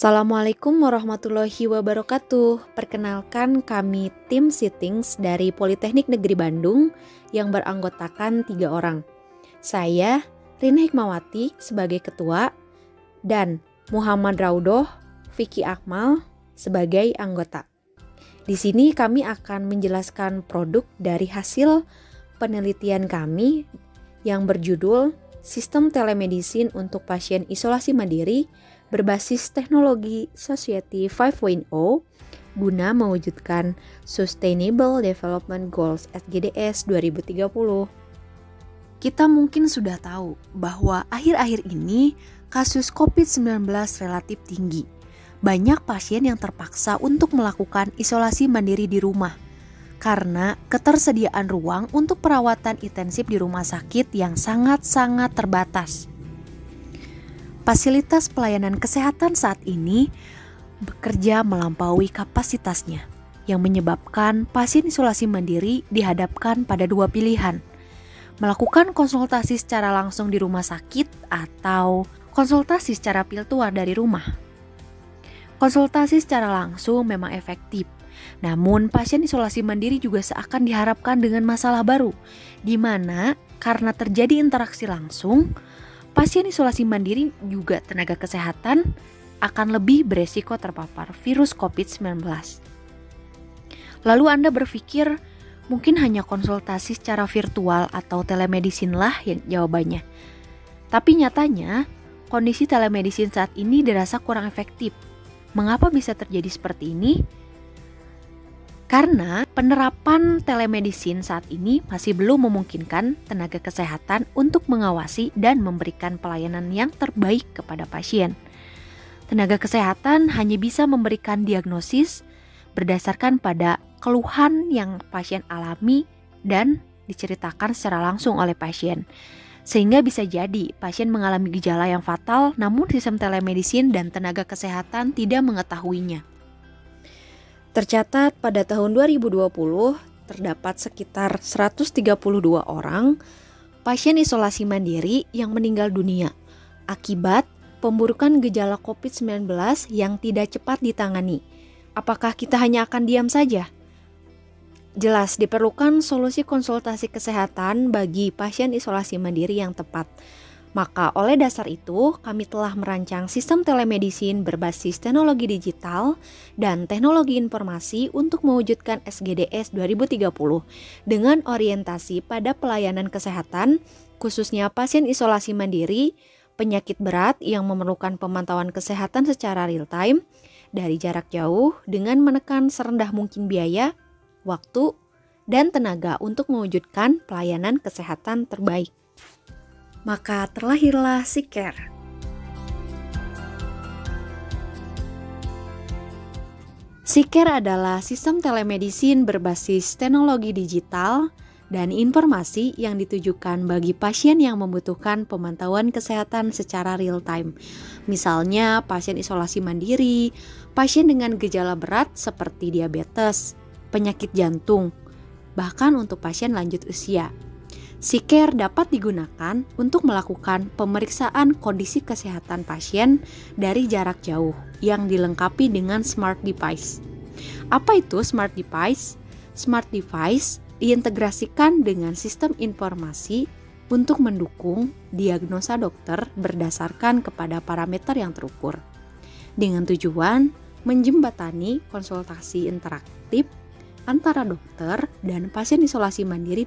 Assalamualaikum warahmatullahi wabarakatuh. Perkenalkan, kami tim Sittings dari Politeknik Negeri Bandung yang beranggotakan 3 orang. Saya, Rina Hikmawati sebagai ketua, dan Muhammad Raudoh, Vicky Akmal sebagai anggota. Di sini kami akan menjelaskan produk dari hasil penelitian kami yang berjudul Sistem Telemedicine untuk Pasien Isolasi Mandiri berbasis teknologi Society 5.0 guna mewujudkan Sustainable Development Goals SDGs 2030. Kita mungkin sudah tahu bahwa akhir-akhir ini kasus COVID-19 relatif tinggi. Banyak pasien yang terpaksa untuk melakukan isolasi mandiri di rumah karena ketersediaan ruang untuk perawatan intensif di rumah sakit yang sangat-sangat terbatas. Fasilitas pelayanan kesehatan saat ini bekerja melampaui kapasitasnya, yang menyebabkan pasien isolasi mandiri dihadapkan pada 2 pilihan: melakukan konsultasi secara langsung di rumah sakit atau konsultasi secara virtual dari rumah. Konsultasi secara langsung memang efektif, namun pasien isolasi mandiri juga seakan diharapkan dengan masalah baru, di mana karena terjadi interaksi langsung, pasien isolasi mandiri juga tenaga kesehatan akan lebih beresiko terpapar virus COVID-19. Lalu Anda berpikir mungkin hanya konsultasi secara virtual atau telemedicine lah yang jawabannya. Tapi nyatanya kondisi telemedicine saat ini dirasa kurang efektif. Mengapa bisa terjadi seperti ini? Karena penerapan telemedicine saat ini masih belum memungkinkan tenaga kesehatan untuk mengawasi dan memberikan pelayanan yang terbaik kepada pasien. Tenaga kesehatan hanya bisa memberikan diagnosis berdasarkan pada keluhan yang pasien alami dan diceritakan secara langsung oleh pasien. Sehingga bisa jadi pasien mengalami gejala yang fatal namun sistem telemedicine dan tenaga kesehatan tidak mengetahuinya. Tercatat pada tahun 2020 terdapat sekitar 132 orang pasien isolasi mandiri yang meninggal dunia akibat pemburukan gejala COVID-19 yang tidak cepat ditangani. Apakah kita hanya akan diam saja? Jelas diperlukan solusi konsultasi kesehatan bagi pasien isolasi mandiri yang tepat. Maka oleh dasar itu, kami telah merancang sistem telemedicine berbasis teknologi digital dan teknologi informasi untuk mewujudkan SDGs 2030 dengan orientasi pada pelayanan kesehatan, khususnya pasien isolasi mandiri, penyakit berat yang memerlukan pemantauan kesehatan secara real-time, dari jarak jauh dengan menekan serendah mungkin biaya, waktu, dan tenaga untuk mewujudkan pelayanan kesehatan terbaik. Maka terlahirlah SICARE. SICARE adalah sistem telemedicine berbasis teknologi digital dan informasi yang ditujukan bagi pasien yang membutuhkan pemantauan kesehatan secara real-time. Misalnya pasien isolasi mandiri, pasien dengan gejala berat seperti diabetes, penyakit jantung, bahkan untuk pasien lanjut usia. SICARE dapat digunakan untuk melakukan pemeriksaan kondisi kesehatan pasien dari jarak jauh yang dilengkapi dengan smart device. Apa itu smart device? Smart device diintegrasikan dengan sistem informasi untuk mendukung diagnosa dokter berdasarkan kepada parameter yang terukur, dengan tujuan menjembatani konsultasi interaktif antara dokter dan pasien isolasi mandiri.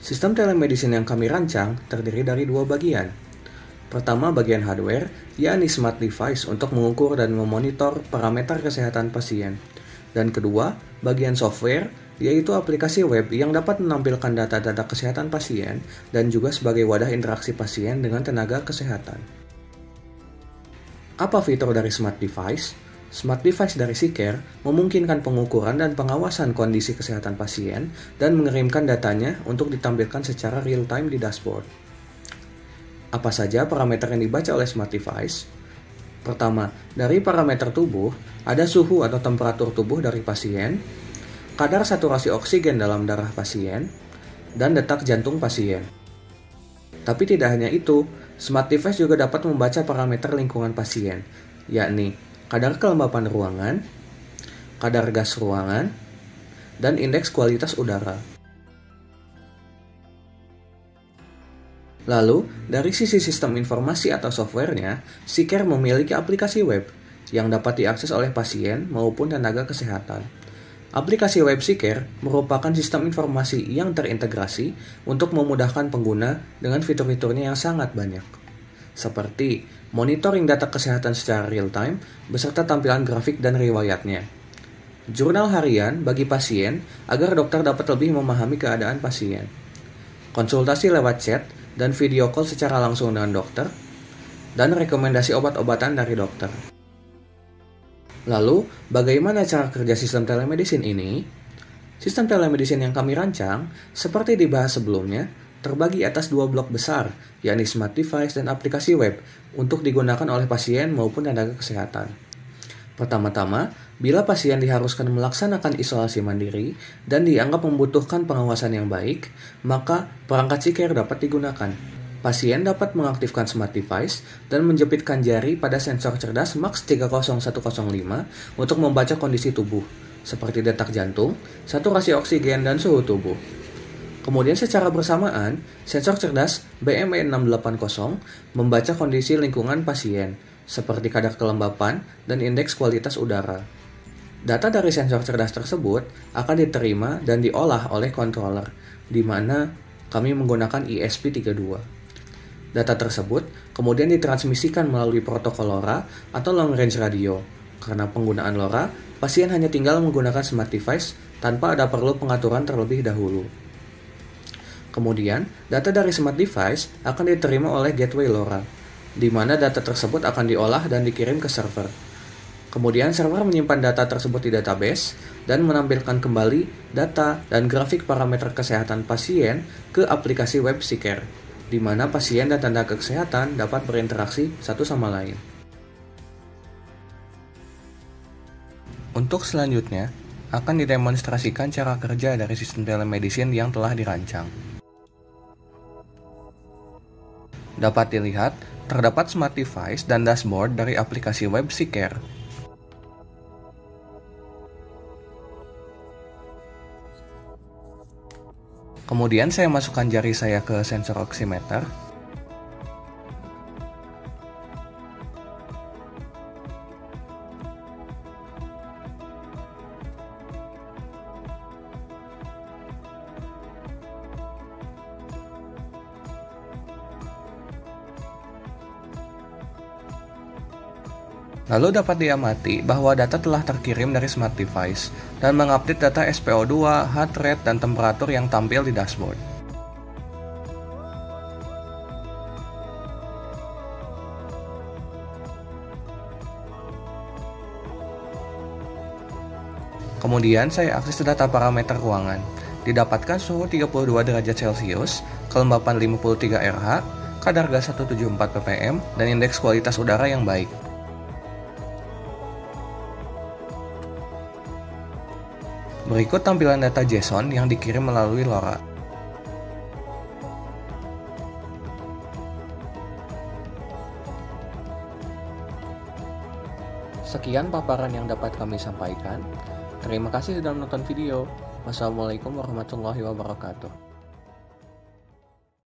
Sistem telemedicine yang kami rancang terdiri dari 2 bagian. Pertama, bagian hardware, yakni smart device untuk mengukur dan memonitor parameter kesehatan pasien. Dan kedua, bagian software, yaitu aplikasi web yang dapat menampilkan data-data kesehatan pasien dan juga sebagai wadah interaksi pasien dengan tenaga kesehatan. Apa fitur dari smart device? Smart device dari SICARE memungkinkan pengukuran dan pengawasan kondisi kesehatan pasien dan mengirimkan datanya untuk ditampilkan secara real-time di dashboard. Apa saja parameter yang dibaca oleh smart device? Pertama, dari parameter tubuh, ada suhu atau temperatur tubuh dari pasien, kadar saturasi oksigen dalam darah pasien, dan detak jantung pasien. Tapi tidak hanya itu, Smart device juga dapat membaca parameter lingkungan pasien, yakni kadar kelembapan ruangan, kadar gas ruangan, dan indeks kualitas udara. Lalu, dari sisi sistem informasi atau softwarenya, SeaCare memiliki aplikasi web yang dapat diakses oleh pasien maupun tenaga kesehatan. Aplikasi web SeaCare merupakan sistem informasi yang terintegrasi untuk memudahkan pengguna dengan fitur-fiturnya yang sangat banyak, seperti monitoring data kesehatan secara real-time beserta tampilan grafik dan riwayatnya, jurnal harian bagi pasien agar dokter dapat lebih memahami keadaan pasien, konsultasi lewat chat dan video call secara langsung dengan dokter, dan rekomendasi obat-obatan dari dokter. Lalu, bagaimana cara kerja sistem telemedicine ini? Sistem telemedicine yang kami rancang, seperti dibahas sebelumnya, terbagi atas dua blok besar, yakni smart device dan aplikasi web, untuk digunakan oleh pasien maupun tenaga kesehatan. Pertama-tama, bila pasien diharuskan melaksanakan isolasi mandiri dan dianggap membutuhkan pengawasan yang baik, maka perangkat SeaCare dapat digunakan. Pasien dapat mengaktifkan smart device dan menjepitkan jari pada sensor cerdas MAX 30105 untuk membaca kondisi tubuh, seperti detak jantung, saturasi oksigen, dan suhu tubuh. Kemudian secara bersamaan, sensor cerdas BME 680 membaca kondisi lingkungan pasien, seperti kadar kelembapan dan indeks kualitas udara. Data dari sensor cerdas tersebut akan diterima dan diolah oleh controller, di mana kami menggunakan ESP32. Data tersebut kemudian ditransmisikan melalui protokol LoRa atau long range radio. Karena penggunaan LoRa, pasien hanya tinggal menggunakan smart device tanpa ada perlu pengaturan terlebih dahulu. Kemudian, data dari smart device akan diterima oleh gateway LoRa, di mana data tersebut akan diolah dan dikirim ke server. Kemudian server menyimpan data tersebut di database dan menampilkan kembali data dan grafik parameter kesehatan pasien ke aplikasi web SeaCare, di mana pasien dan tenaga kesehatan dapat berinteraksi satu sama lain. Untuk selanjutnya, akan didemonstrasikan cara kerja dari sistem telemedicine yang telah dirancang. Dapat dilihat, terdapat smart device dan dashboard dari aplikasi web SeaCare. Kemudian saya masukkan jari saya ke sensor oximeter. Lalu dapat diamati bahwa data telah terkirim dari smart device dan mengupdate data SpO2, heart rate, dan temperatur yang tampil di dashboard. Kemudian saya akses data parameter ruangan. Didapatkan suhu 32 derajat Celcius, kelembapan 53 RH, kadar gas 174 ppm, dan indeks kualitas udara yang baik. Berikut tampilan data JSON yang dikirim melalui LoRa. Sekian paparan yang dapat kami sampaikan. Terima kasih sudah menonton video. Wassalamualaikum warahmatullahi wabarakatuh.